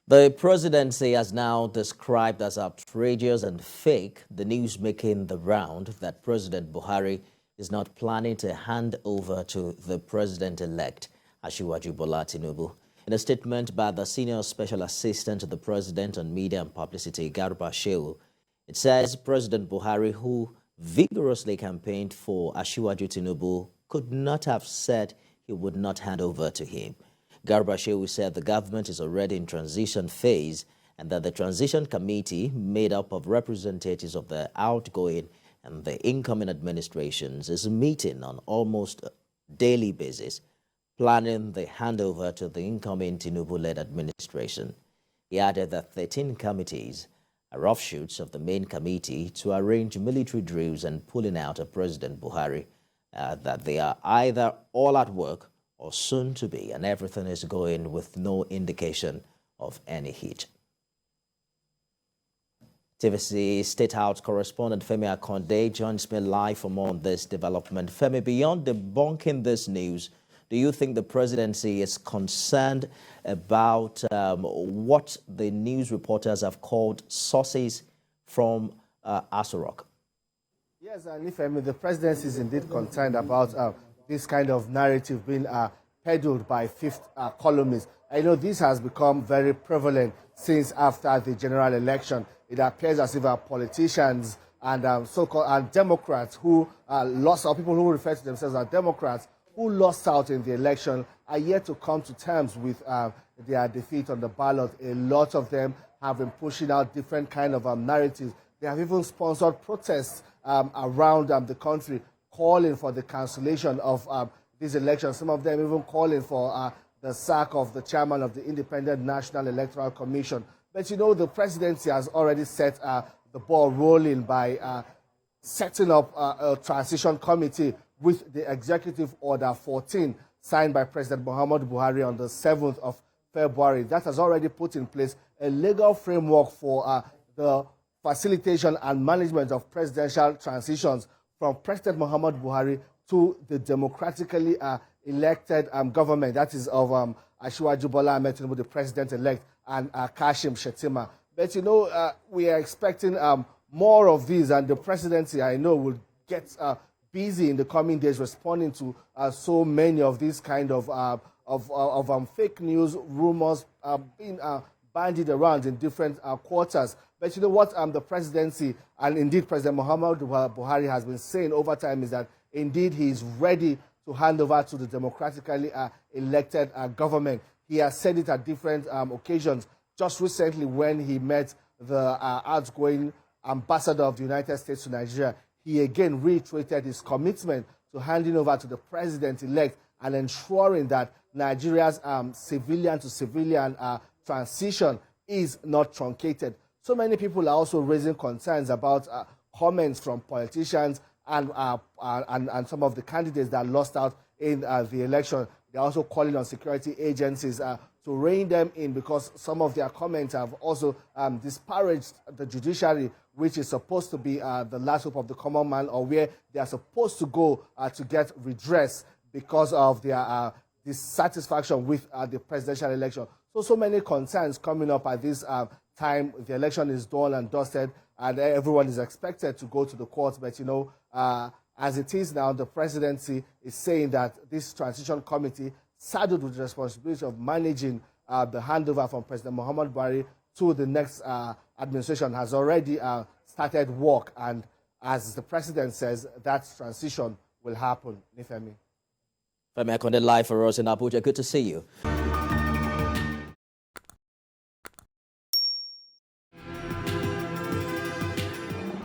The presidency has now described as outrageous and fake the news making the round that President Buhari is not planning to hand over to the president-elect, Asiwaju Bola Tinubu. In a statement by the Senior Special Assistant to the President on Media and Publicity, Garba Shehu, it says President Buhari, who vigorously campaigned for Asiwaju Tinubu, could not have said he would not hand over to him. Garba Shehu said the government is already in transition phase and that the transition committee, made up of representatives of the outgoing and the incoming administrations, is meeting on almost a daily basis, planning the handover to the incoming Tinubu-led administration. He added that 13 committees are offshoots of the main committee to arrange military drills and pulling out of President Buhari, that they are either all at work or soon to be, and everything is going with no indication of any heat. TVC State House correspondent Femi Akonde joins me live for more on this development. Femi, beyond debunking this news, do you think the presidency is concerned about what the news reporters have called sources from Aso Rock? Yes, and Femi, the presidency is indeed concerned about this kind of narrative being peddled by fifth columnists. I know this has become very prevalent since after the general election. It appears as if our politicians and so-called Democrats who lost, or people who refer to themselves as Democrats, who lost out in the election, are yet to come to terms with their defeat on the ballot. A lot of them have been pushing out different kind of narratives. They have even sponsored protests around the country, calling for the cancellation of these elections. Some of them even calling for the sack of the chairman of the Independent National Electoral Commission. But you know, the presidency has already set the ball rolling by setting up a transition committee with the Executive Order 14 signed by President Muhammadu Buhari on the 7th of February. That has already put in place a legal framework for the facilitation and management of presidential transitions from President Muhammadu Buhari to the democratically elected government, that is of Asiwaju Bola Tinubu, the president-elect, and Kashim Shettima. But you know, we are expecting more of these, and the presidency, I know, will get busy in the coming days responding to so many of these kind of fake news rumors being bandied around in different quarters. But you know what the presidency and indeed President Muhammadu Buhari has been saying over time is that indeed he is ready to hand over to the democratically elected government. He has said it at different occasions. Just recently when he met the outgoing ambassador of the United States to Nigeria, he again reiterated his commitment to handing over to the president-elect and ensuring that Nigeria's civilian-to-civilian transition is not truncated. So many people are also raising concerns about comments from politicians and some of the candidates that lost out in the election. They're also calling on security agencies to rein them in because some of their comments have also disparaged the judiciary, which is supposed to be the last hope of the common man, or where they are supposed to go to get redress because of their dissatisfaction with the presidential election. So many concerns coming up at this time. The election is done and dusted, and everyone is expected to go to the courts. But you know, as it is now, the presidency is saying that this transition committee, saddled with the responsibility of managing the handover from President Muhammadu Buhari to the next administration, has already started work. And as the president says, that transition will happen. Femi Akonde live for us in Abuja. Good to see you.